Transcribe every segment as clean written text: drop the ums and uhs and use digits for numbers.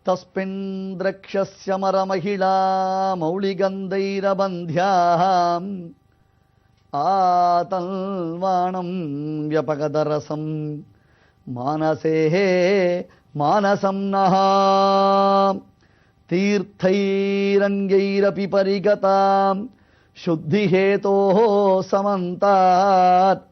तस्मिन्द्रक्षस्य मरमहिळा मौलिगन्धैरबन्ध्याम् आतल्वाणं व्यपगदरसं मानसे मानसं नः तीर्थैरङ्गैरपि परिगतां शुद्धिहेतोः समन्तात्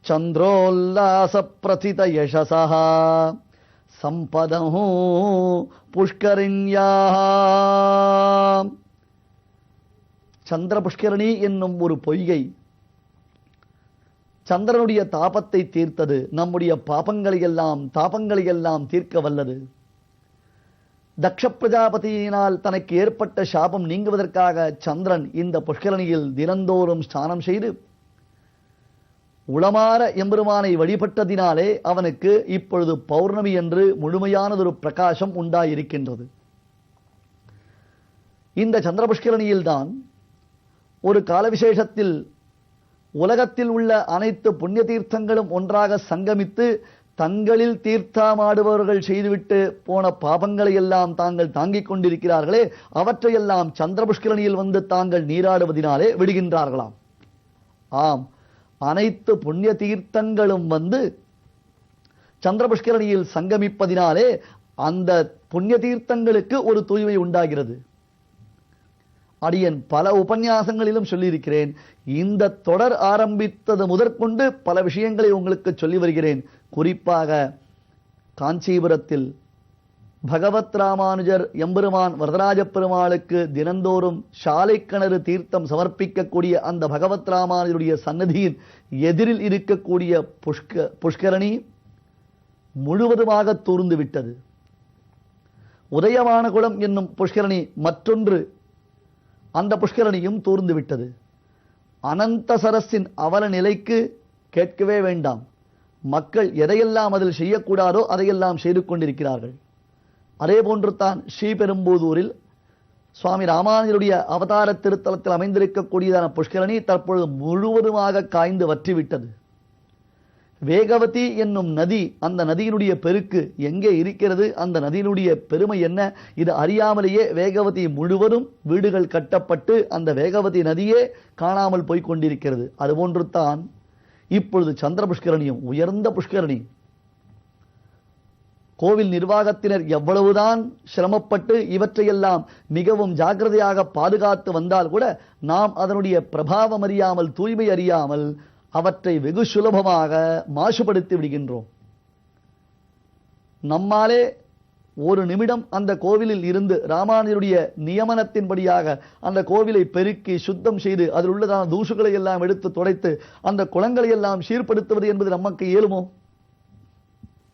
चन्द्रोल्लासप्रथितयशसः சம்பதமோ புஷ்கரிண்யா. சந்திர புஷ்கரணி என்னும் ஒரு பொய்கை சந்திரனுடைய தாபத்தை தீர்த்தது. நம்முடைய தாபங்களை எல்லாம் தீர்க்க வல்லது. தக்ஷ பிரஜாபதியினால் தனக்கு ஏற்பட்ட சாபம் நீங்குவதற்காக சந்திரன் இந்த புஷ்கரணியில் தினந்தோறும் ஸ்நானம் செய்து உளமாற எம்பெருமானை வழிபட்டதினாலே அவனுக்கு இப்பொழுது பௌர்ணமி என்று முழுமையானதொரு பிரகாசம் உண்டாயிருக்கின்றது. இந்த சந்திர புஷ்கரணியில்தான் ஒரு கால விசேஷத்தில் உலகத்தில் உள்ள அனைத்து புண்ணிய தீர்த்தங்களும் ஒன்றாக சங்கமித்து தங்களில் தீர்த்தமாடுபவர்கள் செய்துவிட்டு போன பாபங்களை எல்லாம் தாங்கள் தாங்கிக் கொண்டிருக்கிறார்களே, அவற்றையெல்லாம் சந்திர புஷ்கரணியில் வந்து தாங்கள் நீராடுவதினாலே விடுகின்றார்களாம். ஆம், அனைத்து புண்ணிய தீர்த்தங்களும் வந்து சந்திர புஷ்கரணியில் சங்கமிப்பதினாலே அந்த புண்ணிய தீர்த்தங்களுக்கு ஒரு தூய்மை உண்டாகிறது. அடியன் பல உபன்யாசங்களிலும் சொல்லியிருக்கிறேன். இந்த தொடர் ஆரம்பித்தது முதற்கொண்டு பல விஷயங்களை உங்களுக்கு சொல்லி வருகிறேன். குறிப்பாக காஞ்சிபுரத்தில் பகவத் ராமானுஜர் எம்பெருமான் வரதராஜ பெருமாளுக்கு தினந்தோறும் சாலை கிணறு தீர்த்தம் சமர்ப்பிக்கக்கூடிய அந்த பகவத் ராமானுஜருடைய சன்னதியின் எதிரில் இருக்கக்கூடிய புஷ்கரணி முழுவதுமாக தூர்ந்து விட்டது. உதயமானகுளம் என்னும் புஷ்கரணி மற்றொன்று, அந்த புஷ்கரணியும் தூர்ந்து விட்டது. அனந்த சரஸின் அவல நிலைக்கு கேட்கவே வேண்டாம். மக்கள் எதையெல்லாம் அதில் செய்யக்கூடாதோ அதையெல்லாம் செய்து கொண்டிருக்கிறார்கள். அதே போன்று தான் ஸ்ரீபெரும்புதூரில் சுவாமி ராமானுஜருடைய அவதார திருத்தலத்தில் அமைந்திருக்கக்கூடியதான புஷ்கரணி தற்பொழுது முழுவதுமாக காய்ந்து வற்றிவிட்டது. வேகவதி என்னும் நதி, அந்த நதியினுடைய பெருக்கு எங்கே இருக்கிறது, அந்த நதியினுடைய பெருமை என்ன, இது அறியாமலேயே வேகவதி முழுவதும் வீடுகள் கட்டப்பட்டு அந்த வேகவதி நதியே காணாமல் போய்கொண்டிருக்கிறது. அதுபோன்று தான் இப்பொழுது சந்திர புஷ்கரணியும் உயர்ந்த புஷ்கரணி. கோவில் நிர்வாகத்தினர் எவ்வளவுதான் சிரமப்பட்டு இவற்றையெல்லாம் மிகவும் ஜாக்கிரதையாக பாதுகாத்து வந்தால் கூட நாம் அதனுடைய பிரபாவம் அறியாமல், தூய்மை அறியாமல் அவற்றை வெகு சுலபமாக மாசுபடுத்தி விடுகின்றோம். நம்மாலே ஒரு நிமிடம் அந்த கோவிலில் இருந்து ராமானுஜருடைய நியமனத்தின்படியாக அந்த கோவிலை பெருக்கி சுத்தம் செய்து அதில் உள்ளதான தூசுகளை எல்லாம் எடுத்து துடைத்து அந்த குளங்களை எல்லாம் சீர்படுத்துவது என்பது நமக்கு இயலுமோ?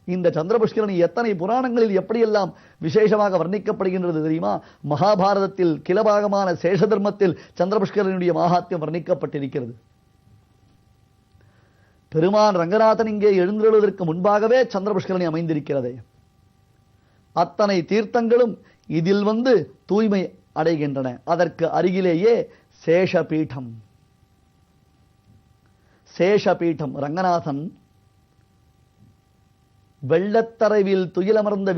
இந்த சந்திர புஷ்கரணி எத்தனை புராணங்களில் எப்படியெல்லாம் விசேஷமாக வர்ணிக்கப்படுகின்றது தெரியுமா? மகாபாரதத்தில் கிளபாகமான சேஷ தர்மத்தில் சந்திர புஷ்கரனுடைய மகாத்மியம் வர்ணிக்கப்பட்டிருக்கிறது. பெருமான் ரங்கநாதன் இங்கே எழுந்தருளுவதற்கு முன்பாகவே சந்திர புஷ்கரணி அமைந்திருக்கிறது. அத்தனை தீர்த்தங்களும் இதில் வந்து தூய்மை அடைகின்றன. அதற்கு அருகிலேயே சேஷபீடம். சேஷபீடம் ரங்கநாதன் வெள்ளத்தரவில் துயிலமர்ந்த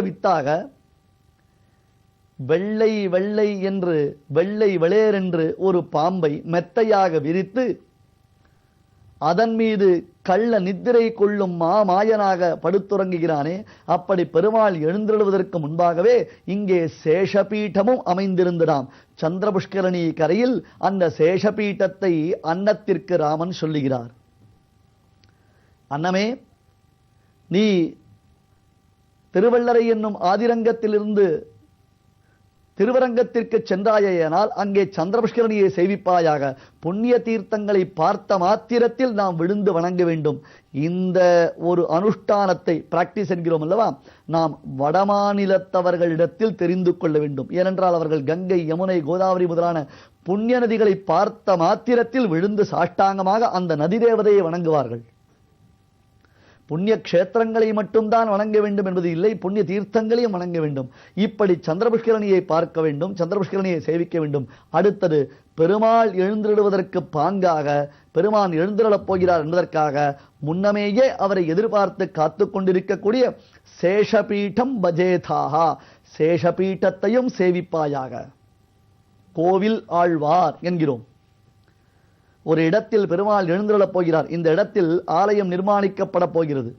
வித்தாக வெள்ளை வெள்ளை என்று வெள்ளை வெளேரென்று ஒரு பாம்பை மெத்தையாக விரித்து அதன் மீது கள்ள நித்திரை கொள்ளும் மாயனாக படுத்துறங்குகிறானே, அப்படி பெருமாள் எழுந்தருளுவதற்கு முன்பாகவே இங்கே சேஷபீட்டமும் அமைந்திருந்ததாம். சந்திர புஷ்கரணி கரையில் அந்த சேஷபீட்டத்தை அன்னத்திற்கு ராமன் சொல்லுகிறார். அன்னமே, நீ திருவள்ளரை என்னும் ஆதிரங்கத்திலிருந்து திருவரங்கத்திற்கு சென்றாயேனால் அங்கே சந்திரபுஷ்கரணியை சேவிப்பாயாக. புண்ணிய தீர்த்தங்களை பார்த்த மாத்திரத்தில் நாம் விழுந்து வணங்க வேண்டும். இந்த ஒரு அனுஷ்டானத்தை பிராக்டிஸ் என்கிறோம் அல்லவா, நாம் வடமாநிலத்தவர்களிடத்தில் தெரிந்து கொள்ள வேண்டும். ஏனென்றால் அவர்கள் கங்கை, யமுனை, கோதாவரி முதலான புண்ணிய நதிகளை பார்த்த மாத்திரத்தில் விழுந்து சாஷ்டாங்கமாக அந்த நதி தேவதையை வணங்குவார்கள். புண்ணிய கஷேத்திரங்களை மட்டும்தான் வணங்க வேண்டும் என்பது இல்லை, புண்ணிய தீர்த்தங்களையும் வணங்க வேண்டும். இப்படி சந்திரபுஷ்கரணியை பார்க்க வேண்டும், சந்திரபுஷ்கரணியை சேவிக்க வேண்டும். அடுத்தது பெருமாள் எழுந்திருடுவதற்கு பாங்காக, பெருமான் எழுந்திருளப் போகிறார் என்பதற்காக முன்னமேயே அவரை எதிர்பார்த்து காத்து கொண்டிருக்கக்கூடிய சேஷபீடம் பஜேதாகா, சேஷபீட்டத்தையும் சேவிப்பாயாக. கோவில் ஆழ்வார் என்கிறோம். ஒரு இடத்தில் பெருமாள் எழுந்திருளப் போகிறார். இந்த இடத்தில் ஆலயம் நிர்மாணிக்கப்பட போகிறது.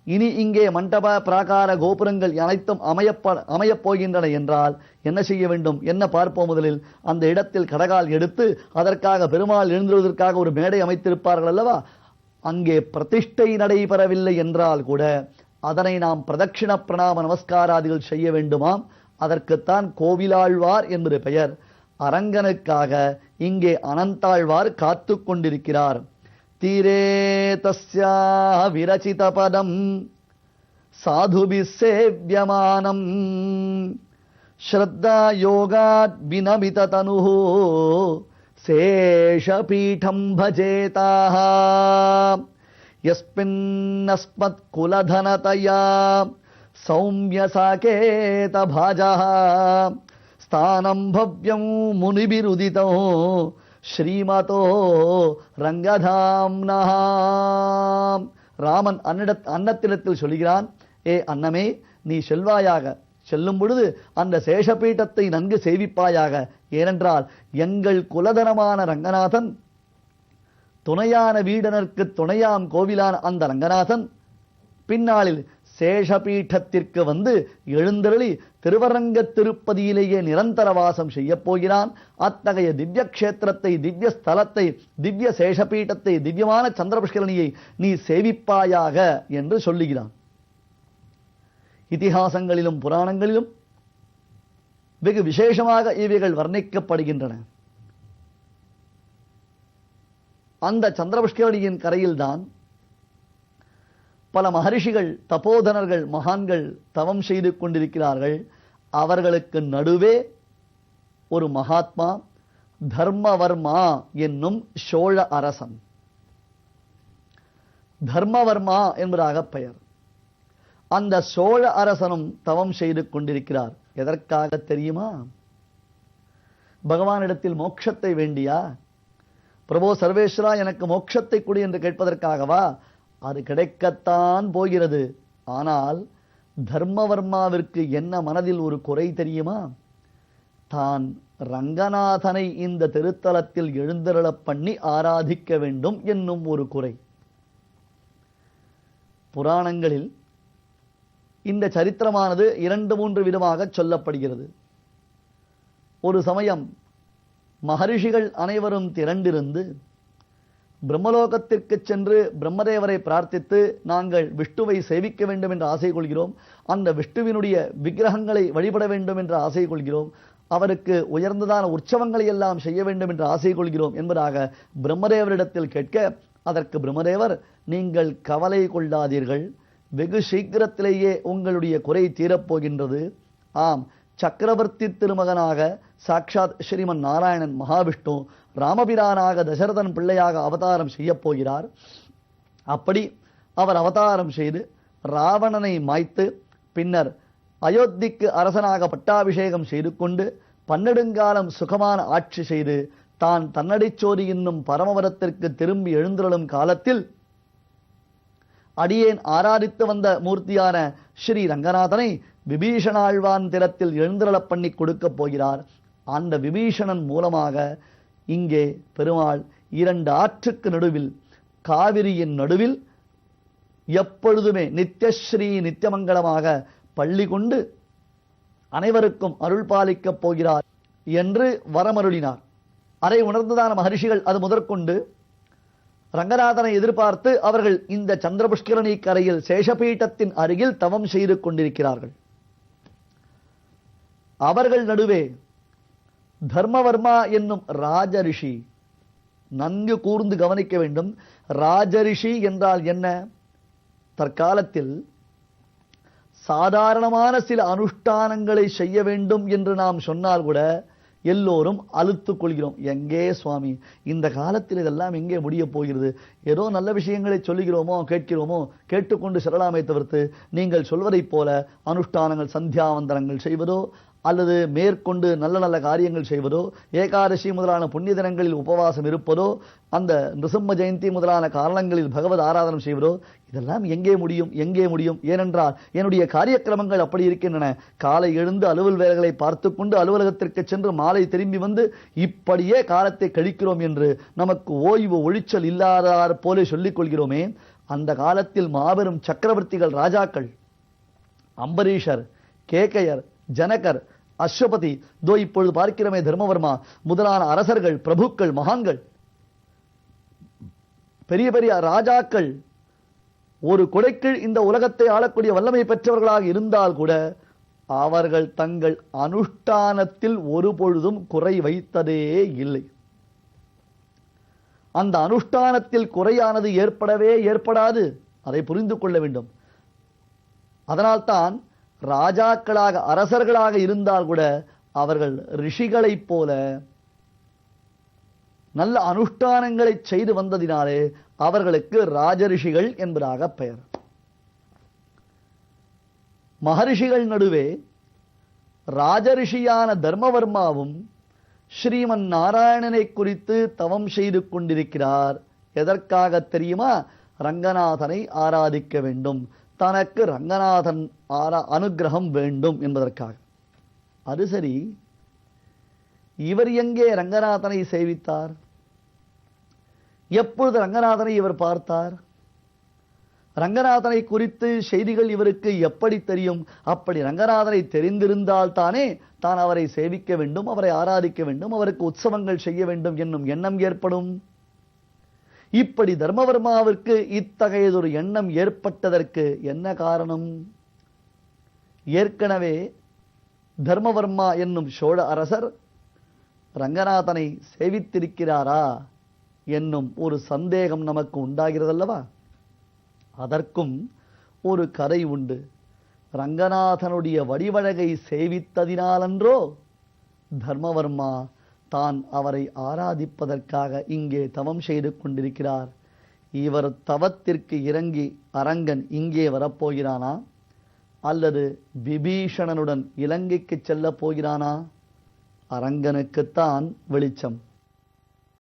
இனி இங்கே மண்டப பிராகார கோபுரங்கள் அனைத்தும் அமையப் போகின்றன என்றால் என்ன செய்ய வேண்டும், என்ன பார்ப்போம். முதலில் அந்த இடத்தில் கடகால் எடுத்து அதற்காக பெருமாள் எழுந்திருவதற்காக ஒரு மேடை அமைத்திருப்பார்கள் அல்லவா. அங்கே பிரதிஷ்டை நடைபெறவில்லை என்றால் கூட அதனை நாம் பிரதட்சிண பிரணாம நமஸ்காராதிகள் செய்ய வேண்டுமாம். அதற்குத்தான் கோவிலாழ்வார் என்பது பெயர். அரங்கனுக்காக இங்கே அனந்தாழ்வார் காத்து கொண்டிருக்கிறார். தீரே தஸ்யா விரச்சித பதம் சாதுபி சேவ்யமானம் ஸ்ரத்தா யோகாத் வினமித தனுஹு சேஷபீடம் பஜேதாஹ யஸ்மின்னஸ்மத் குலதனதயா சௌம்ய சாகேத பாஜஹ ஸ்தானம் பவ்யம் முனிபிருதிதோ ஸ்ரீமதோ ரங்கதாம்னா. ராமன் அன்னத்திடத்தில் சொல்கிறான், ஏ அன்னமே, நீ செல்வாயாக. செல்லும் பொழுது அந்த சேஷபீட்டத்தை நன்கு சேவிப்பாயாக. ஏனென்றால் எங்கள் குலதனமான ரங்கநாதன், துணையான வீடனருக்கு துணையாம் கோவிலான அந்த ரங்கநாதன் பின்னாளில் சேஷபீட்டத்திற்கு வந்து எழுந்தருளி திருவரங்க திருப்பதியிலேயே நிரந்தர வாசம் செய்ய போகிறான். அத்தகைய திவ்ய கஷேத்திரத்தை, திவ்ய ஸ்தலத்தை, திவ்ய சேஷபீட்டத்தை, திவ்யமான சந்திரபுஷ்கரணியை நீ சேவிப்பாயாக என்று சொல்லுகிறான். இதிகாசங்களிலும் புராணங்களிலும் வெகு விசேஷமாக இவைகள் வர்ணிக்கப்படுகின்றன. அந்த சந்திரபுஷ்கரணியின் கரையில்தான் பல மகரிஷிகள், தபோதனர்கள், மகான்கள் தவம் செய்து கொண்டிருக்கிறார்கள். அவர்களுக்கு நடுவே ஒரு மகாத்மா தர்மவர்மா என்னும் சோழ அரசன். தர்மவர்மா என்பதாக பெயர். அந்த சோழ அரசனும் தவம் செய்து கொண்டிருக்கிறார். எதற்காக தெரியுமா? பகவானிடத்தில் மோட்சத்தை வேண்டியா? பிரபோ சர்வேஸ்வரா, எனக்கு மோட்சத்தை கொடு என்று கேட்பதற்காகவா? அது கிடைக்கத்தான் போகிறது. ஆனால் தர்மவர்மாவிற்கு என்ன மனதில் ஒரு குறை தெரியுமா? தான் ரங்கநாதனை இந்த திருத்தலத்தில் எழுந்தருளப் பண்ணி ஆராதிக்க வேண்டும் என்னும் ஒரு குறை. புராணங்களில் இந்த சரித்திரமானது 2-3 விதமாக சொல்லப்படுகிறது. ஒரு சமயம் மகரிஷிகள் அனைவரும் திரண்டிருந்து பிரம்மலோகத்திற்கு சென்று பிரம்மதேவரை பிரார்த்தித்து, நாங்கள் விஷ்ணுவை சேவிக்க வேண்டும் என்று ஆசை கொள்கிறோம், அந்த விஷ்ணுவினுடைய விக்கிரகங்களை வழிபட வேண்டும் என்று ஆசை கொள்கிறோம், அவருக்கு உயர்ந்ததான உற்சவங்களை எல்லாம் செய்ய வேண்டும் என்று ஆசை கொள்கிறோம் என்பதாக பிரம்மதேவரிடத்தில் கேட்க, அதற்கு பிரம்மதேவர், நீங்கள் கவலை கொள்ளாதீர்கள், வெகு சீக்கிரத்திலேயே உங்களுடைய குறை தீரப்போகின்றது. ஆம், சக்கரவர்த்தி திருமகனாக சாட்சாத் ஸ்ரீமன் நாராயணன் மகாவிஷ்ணு ராமபிரானாக தசரதன் பிள்ளையாக அவதாரம் செய்ய போகிறார். அப்படி அவர் அவதாரம் செய்து ராவணனை மாய்த்து பின்னர் அயோத்திக்கு அரசனாக பட்டாபிஷேகம் செய்து கொண்டு 12 சுகமான ஆட்சி செய்து தான் தன்னடிச்சோதி என்னும் பரமவரத்திற்கு திரும்பி எழுந்தருளும் காலத்தில் அடியேன் ஆராதித்து வந்த மூர்த்தியான ஸ்ரீ ரங்கநாதனை விபீஷணாழ்வான் திறத்தில் எழுந்தருளப் பண்ணி கொடுக்க போகிறார். அந்த விபீஷணன் மூலமாக இங்கே பெருமாள் 2 ஆற்றுக்கு நடுவில், காவிரியின் நடுவில் எப்பொழுதுமே நித்யஸ்ரீ நித்தியமங்கலமாக பள்ளி கொண்டு அனைவருக்கும் அருள் பாலிக்கப் போகிறார் என்று வரமருளினார். அதை உணர்ந்ததான மகரிஷிகள் அது முதற்கொண்டு ரங்கநாதனை எதிர்பார்த்து அவர்கள் இந்த சந்திரபுஷ்கரணி கரையில் சேஷபீட்டத்தின் அருகில் தவம் செய்து கொண்டிருக்கிறார்கள். அவர்கள் நடுவே தர்மவர்மா என்னும் ராஜரிஷி, நன்கு கூர்ந்து கவனிக்க வேண்டும். ராஜரிஷி என்றால் என்ன? தற்காலத்தில் சாதாரணமான சில அனுஷ்டானங்களை செய்ய வேண்டும் என்று நாம் சொன்னால் கூட எல்லோரும் அலுத்துக் கொள்கிறோம். எங்கே சுவாமி, இந்த காலத்தில் இதெல்லாம் எங்கே முடிய போகிறது? ஏதோ நல்ல விஷயங்களை சொல்லுகிறோமோ கேட்கிறோமோ, கேட்டுக்கொண்டு செல்லலாமே தவிர்த்து நீங்கள் சொல்வதைப் போல அனுஷ்டானங்கள் சந்தியாவந்தனங்கள் செய்வதோ அல்லது மேற்கொண்டு நல்ல நல்ல காரியங்கள் செய்வதோ, ஏகாதசி முதலான புண்ணிய தினங்களில் உபவாசம் இருப்பதோ, அந்த நிருசிம்ம ஜெயந்தி முதலான காரணங்களில் பகவத் ஆராதனம் செய்வதோ, இதெல்லாம் எங்கே முடியும்? எங்கே முடியும்? ஏனென்றால் என்னுடைய காரியக்கிரமங்கள் அப்படி இருக்கின்றன. காலை எழுந்து அலுவல் வேலைகளை பார்த்து கொண்டு அலுவலகத்திற்கு சென்று மாலை திரும்பி வந்து இப்படியே காலத்தை கழிக்கிறோம் என்று நமக்கு ஓய்வு ஒழிச்சல் இல்லாதார் போல சொல்லிக் கொள்கிறோமே. அந்த காலத்தில் மாபெரும் சக்கரவர்த்திகள், ராஜாக்கள், அம்பரீஷர், கேகயர், ஜனகர், அஸ்வபதி, தோ இப்பொழுது பார்க்கிறோமே தர்மவர்மா முதலான அரசர்கள், பிரபுக்கள், மகான்கள், பெரிய பெரிய ராஜாக்கள் ஒரு கொடைக்குள் இந்த உலகத்தை ஆளக்கூடிய வல்லமை பெற்றவர்களாக இருந்தால் கூட அவர்கள் தங்கள் அனுஷ்டானத்தில் ஒரு பொழுதும் குறை வைத்ததே இல்லை. அந்த அனுஷ்டானத்தில் குறையானது ஏற்படவே ஏற்படாது. அதை புரிந்து கொள்ள வேண்டும். அதனால்தான் ராஜாக்களாக அரசர்களாக இருந்தால் கூட அவர்கள் ரிஷிகளைப் போல நல்ல அனுஷ்டானங்களை செய்து வந்ததினாலே அவர்களுக்கு ராஜரிஷிகள் என்பதாக பெயர். மகரிஷிகள் நடுவே ராஜரிஷியான தர்மவர்மாவும் ஸ்ரீமன் நாராயணனை குறித்து தவம் செய்து கொண்டிருக்கிறார். எதற்காக தெரியுமா? ரங்கநாதனை ஆராதிக்க வேண்டும், தனக்கு ரங்கநாதன் அனுகிரகம் வேண்டும் என்பதற்காக. அது சரி, இவர் எங்கே ரங்கநாதனை சேவித்தார்? எப்பொழுது ரங்கநாதனை இவர் பார்த்தார்? ரங்கநாதனை குறித்து செய்திகள் இவருக்கு எப்படி தெரியும்? அப்படி ரங்கநாதனை தெரிந்திருந்தால் தானே தான் அவரை சேவிக்க வேண்டும், அவரை ஆராதிக்க வேண்டும், அவருக்கு உற்சவங்கள் செய்ய வேண்டும் என்னும் எண்ணம் ஏற்படும். இப்படி தர்மவர்மாவிற்கு இத்தகையதொரு எண்ணம் ஏற்பட்டதற்கு என்ன காரணம்? ஏற்கனவே தர்மவர்மா என்னும் சோழ அரசர் ரங்கநாதனை சேவித்திருக்கிறாரா என்னும் ஒரு சந்தேகம் நமக்கு உண்டாகிறதல்லவா? அதற்கும் ஒரு கதை உண்டு. ரங்கநாதனுடைய வடிவழகை சேவித்ததினாலன்றோ தர்மவர்மா தான் அவரை ஆராதிப்பதற்காக இங்கே தவம் செய்து கொண்டிருக்கிறார். இவர் தவத்திற்கு இறங்கி அரங்கன் இங்கே வரப்போகிறானா அல்லது விபீஷணனுடன் இலங்கைக்கு செல்ல போகிறானா? அரங்கனுக்குத்தான் வெளிச்சம்.